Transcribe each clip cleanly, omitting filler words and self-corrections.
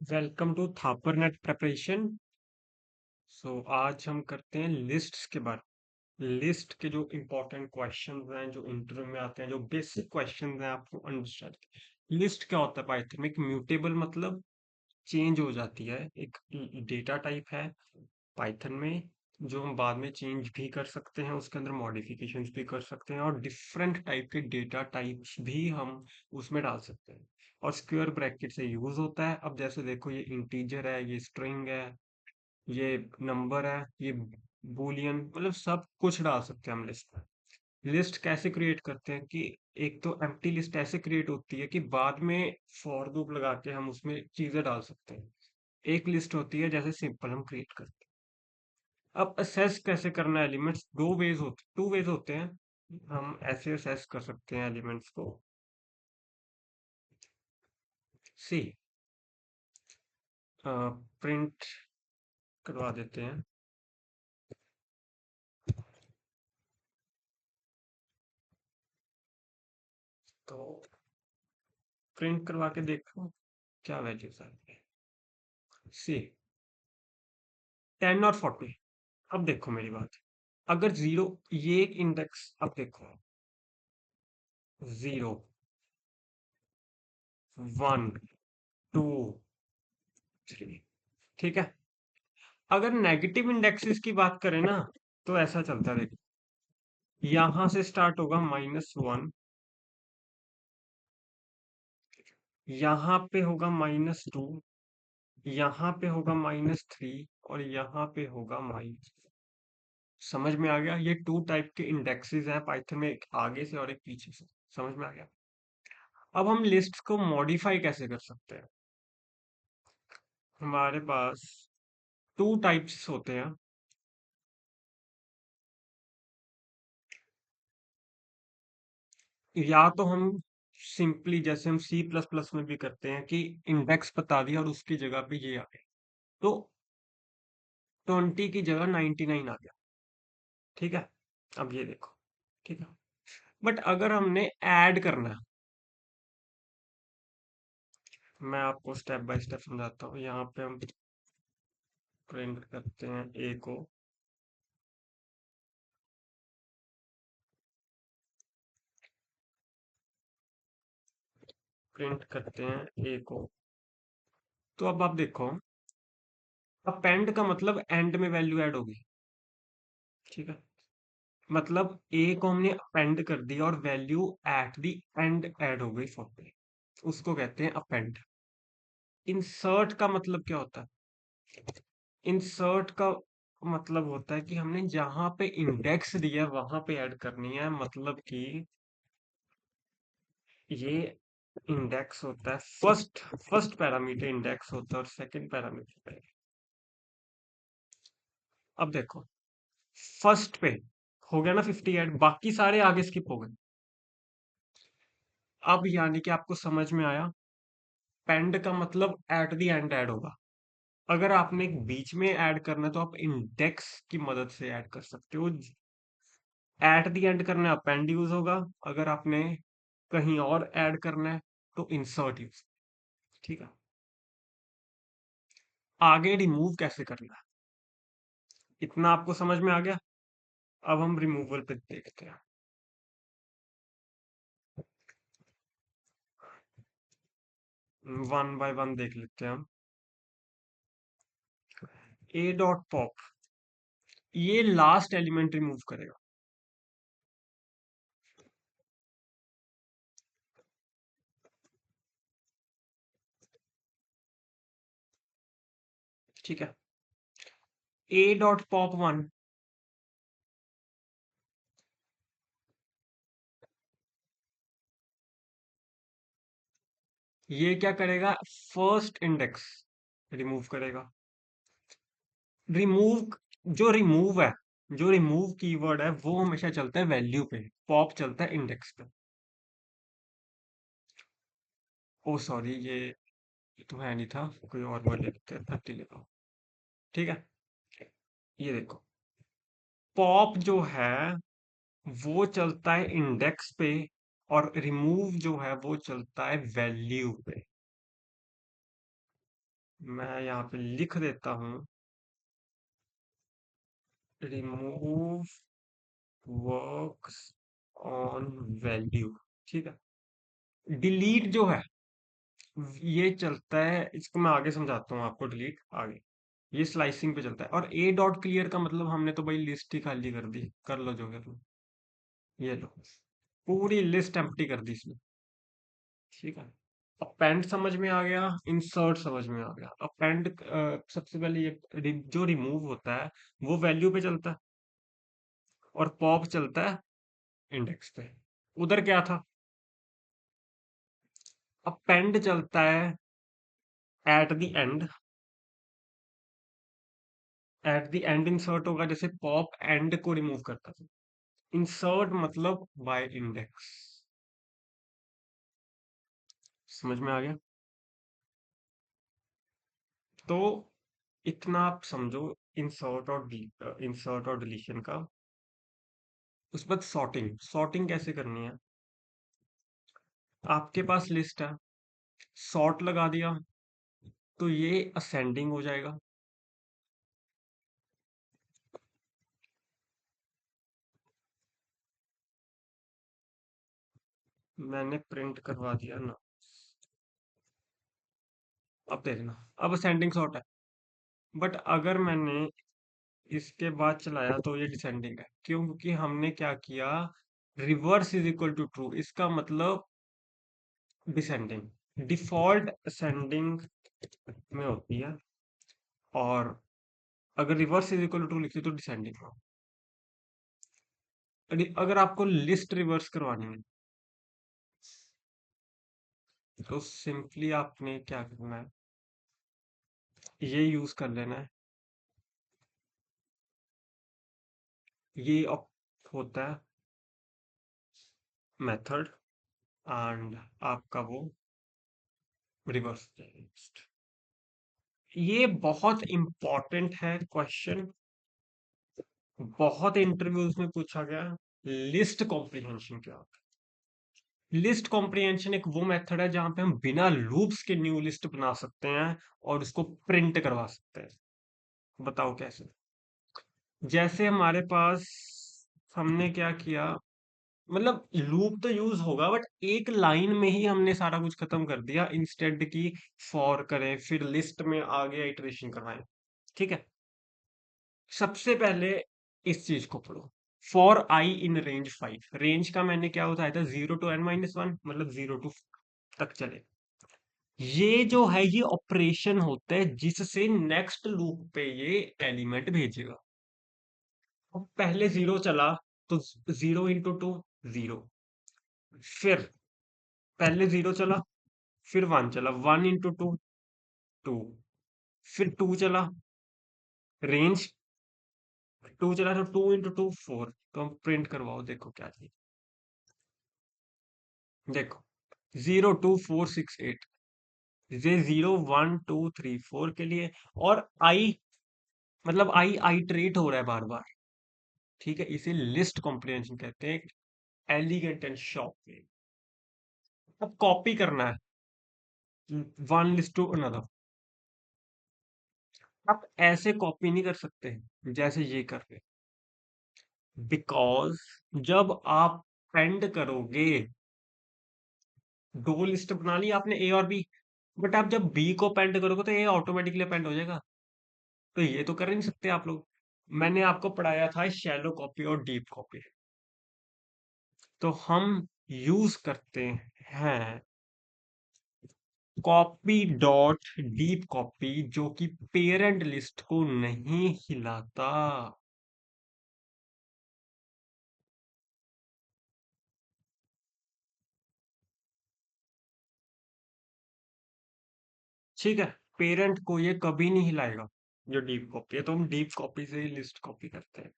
Welcome to थापरनेट preparation. आज हम करते हैं लिस्ट्स के बारे। लिस्ट के जो इंपॉर्टेंट क्वेश्चंस हैं जो इंटरव्यू में आते हैं, जो बेसिक क्वेश्चंस हैं, आपको अंडरस्टैंड। लिस्ट क्या होता है पाइथन में? एक म्यूटेबल मतलब चेंज हो जाती है, एक डेटा टाइप है पाइथन में, जो हम बाद में चेंज भी कर सकते हैं, उसके अंदर मॉडिफिकेशंस भी कर सकते हैं और डिफरेंट टाइप के डेटा टाइप्स भी हम उसमें डाल सकते हैं। और स्क्वायर ब्रैकेट से यूज होता है। अब जैसे देखो, ये इंटीजर है, ये स्ट्रिंग है, ये नंबर है, ये बूलियन, मतलब सब कुछ डाल सकते हैं हम लिस्ट में। लिस्ट कैसे क्रिएट करते हैं कि एक तो एम्प्टी लिस्ट ऐसे क्रिएट होती है कि बाद में फॉर लूप लगा के हम उसमें चीजें डाल सकते हैं। एक लिस्ट होती है जैसे सिंपल हम क्रिएट करते हैं। अब असेस कैसे करना है एलिमेंट्स? टू वेज होते हैं। हम ऐसे असेस कर सकते हैं एलिमेंट्स को। सी प्रिंट करवा देते हैं। तो प्रिंट करवा के देखो क्या वैल्यूज आती है। सी 10 और 40। अब देखो मेरी बात, अगर जीरो, ये एक इंडेक्स, अब देखो 0 1 2 3, ठीक है। अगर नेगेटिव इंडेक्सेस की बात करें ना, तो ऐसा चलता है, देखो यहां से स्टार्ट होगा -1, यहाँ पे होगा -2, यहाँ पे होगा -3 और यहाँ पे होगा माइनस। समझ में आ गया? ये टू टाइप के इंडेक्सेस हैं पाइथन में, एक आगे से और एक पीछे से। समझ में आ गया? अब हम लिस्ट को मॉडिफाई कैसे कर सकते हैं? हमारे पास टू टाइप्स होते हैं। या तो हम सिंपली, जैसे हम सी प्लस प्लस में भी करते हैं, कि इंडेक्स बता दिया और उसकी जगह पे ये आ गया, तो 20 की जगह 99 आ गया, ठीक है। अब ये देखो, ठीक है। बट अगर हमने ऐड करना है, मैं आपको स्टेप बाय स्टेप समझाता हूँ। यहाँ पे हम प्रिंट करते हैं ए को, प्रिंट करते हैं ए को। तो अब आप देखो, अपेंड का मतलब एंड में वैल्यू ऐड होगी, ठीक है। मतलब ए को हमने अपेंड कर दिया और value at the end add हो गई 40, उसको कहते हैं अपेंड। इंसर्ट का मतलब क्या होता है? इंसर्ट का मतलब होता है कि हमने जहां पे इंडेक्स दिया वहां पे ऐड करनी है। मतलब कि ये इंडेक्स होता है, फर्स्ट फर्स्ट पैरामीटर इंडेक्स होता है और सेकंड पैरामीटर। अब देखो, फर्स्ट पे हो गया ना 50 ऐड, बाकी सारे आगे स्किप हो गए। अब यानी कि आपको समझ में आया, पेंड का मतलब एट द एंड ऐड होगा। अगर आपने एक बीच में ऐड करना है तो आप इंडेक्स की मदद से ऐड कर सकते हो। एट द एंड करना है अपेंड यूज होगा। अगर आपने कहीं और ऐड करना है तो इंसर्ट यूज, ठीक है। आगे रिमूव कैसे करना है, इतना आपको समझ में आ गया। अब हम रिमूवल पे देखते हैं। वन बाय वन देख लेते हैं हम। ए डॉट पॉप, ये लास्ट एलिमेंट रिमूव करेगा, ठीक है। ए डॉट पॉप वन, ये क्या करेगा? फर्स्ट इंडेक्स रिमूव करेगा। रिमूव, जो रिमूव कीवर्ड है वो हमेशा चलता है वैल्यू पे, पॉप चलता है इंडेक्स पे। ओ सॉरी, ये तो है नहीं था, कोई और वर्ड लिखते हैं, 30 लिखा, ठीक है। ये देखो, पॉप जो है वो चलता है इंडेक्स पे और रिमूव जो है वो चलता है वैल्यू पे। मैं यहाँ पे लिख देता हूँ, रिमूव वर्क्स ऑन वैल्यू। ठीक है। डिलीट जो है ये चलता है, इसको मैं आगे समझाता हूँ आपको, डिलीट आगे। ये स्लाइसिंग पे चलता है। और ए डॉट क्लियर का मतलब हमने तो भाई लिस्ट ही खाली कर दी, कर लो जो कर लो। ये लो, पूरी लिस्ट एम्प्टी कर दी इसमें। ठीक है। अपेंड समझ में आ गया, इंसर्ट समझ में आ गया। अपेंड सबसे पहले ये जो रिमूव होता है वो वैल्यू पे चलता है, और पॉप चलता है इंडेक्स पे। उधर क्या था, अपेंड चलता है at the end. At the end insert होगा, जैसे पॉप एंड को रिमूव करता था। इंसर्ट मतलब बाय इंडेक्स। समझ में आ गया। तो इतना आप समझो इंसर्ट और डिलीशन का। उसके बाद सॉर्टिंग, सॉर्टिंग कैसे करनी है। आपके पास लिस्ट है, सॉर्ट लगा दिया तो ये असेंडिंग हो जाएगा। मैंने प्रिंट करवा दिया ना, अब देखना, अब असेंडिंग सॉर्ट है। बट अगर मैंने इसके बाद चलाया तो ये डिसेंडिंग है। क्यों? क्योंकि हमने क्या किया, reverse is equal to true, इसका मतलब डिसेंडिंग। डिफॉल्ट असेंडिंग में होती है, और अगर reverse is equal to true लिखी तो डिसेंडिंग में। अगर आपको लिस्ट रिवर्स करवानी है तो सिंपली आपने क्या करना है, ये यूज कर लेना है। ये होता है मेथड, एंड आपका वो रिवर्स लिस्ट। ये बहुत इंपॉर्टेंट है क्वेश्चन, बहुत इंटरव्यूज में पूछा गया। लिस्ट कॉम्प्रिहेंशन क्या होता है? लिस्ट कॉम्प्रिहेंशन एक वो मेथड है जहां पे हम बिना लूप्स के न्यू लिस्ट बना सकते हैं और उसको प्रिंट करवा सकते हैं। बताओ कैसे। जैसे हमारे पास, हमने क्या किया, मतलब लूप तो यूज होगा बट एक लाइन में ही हमने सारा कुछ खत्म कर दिया, इंस्टेड की फॉर करें फिर लिस्ट में आगे इटरेशन करवाएं। ठीक है। सबसे पहले इस चीज को पढ़ो, for I in range 5। Range का मैंने क्या बताया था, 0 to n-1, मतलब 0 to तक चले। ये जो है ये ऑपरेशन होता है जिससे नेक्स्ट लूप पे ये एलिमेंट भेजेगा। अब पहले 0 चला तो 0 into 2 0। फिर पहले 0 चला, फिर 1 चला, 1 into 2 2। फिर 2 चला, रेंज 2 चला तो 2 into 2 4। तो हम प्रिंट करवाओ, देखो क्या चीज। देखो 0 2 4 6 8, ये 0 1 2 3 4 के लिए। और आई मतलब आई आइटरेट हो रहा है बार बार। ठीक है, इसे लिस्ट कॉम्प्रिहेंशन कहते हैं, एलिगेंट एंड शॉर्ट वे। अब कॉपी करना है, वन लिस्ट टू अनदर। आप ऐसे कॉपी नहीं कर सकते जैसे ये कर रहे, बिकॉज जब आप पेंड करोगे, दो लिस्ट बना ली आपने ए और बी, बट आप जब बी को पेंड करोगे तो ए ऑटोमेटिकली पेंड हो जाएगा। तो ये तो कर ही नहीं सकते आप लोग। मैंने आपको पढ़ाया था शैलो कॉपी और डीप कॉपी। तो हम यूज करते हैं कॉपी डॉट डीप कॉपी, जो कि पेरेंट लिस्ट को नहीं हिलाता। ठीक है, पेरेंट को ये कभी नहीं हिलाएगा जो डीप कॉपी है। तो हम डीप कॉपी से ही लिस्ट कॉपी करते हैं।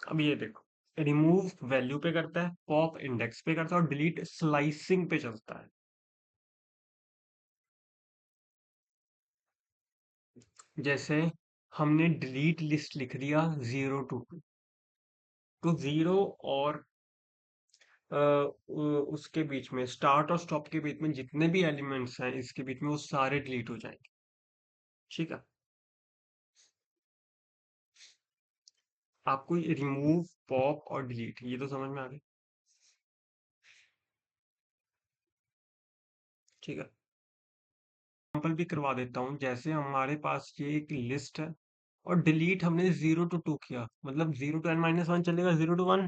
अब ये देखो, रिमूव वैल्यू पे करता है, पॉप इंडेक्स पे करता है, और डिलीट स्लाइसिंग पे चलता है। जैसे हमने डिलीट लिस्ट लिख दिया 0 to 2, तो 0 और उसके बीच में, स्टार्ट और स्टॉप के बीच में जितने भी एलिमेंट्स हैं इसके बीच में, वो सारे डिलीट हो जाएंगे। ठीक है। आपको ये रिमूव, पॉप और डिलीट ये तो समझ में आ गई। ठीक है, एग्जाम्पल भी करवा देता हूँ। जैसे हमारे पास ये एक लिस्ट है और डिलीट हमने 0 to 2 किया, मतलब 0 to n-1 चलेगा, 0 to 1,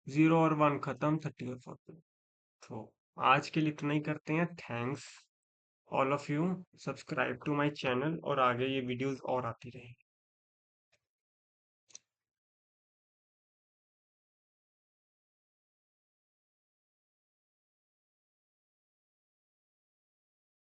0 और 1 खत्म, 30 और 40। तो आज के लिए इतना ही करते हैं। Thanks all of you, subscribe to my channel और आगे ये वीडियोस और आती रहेंगी।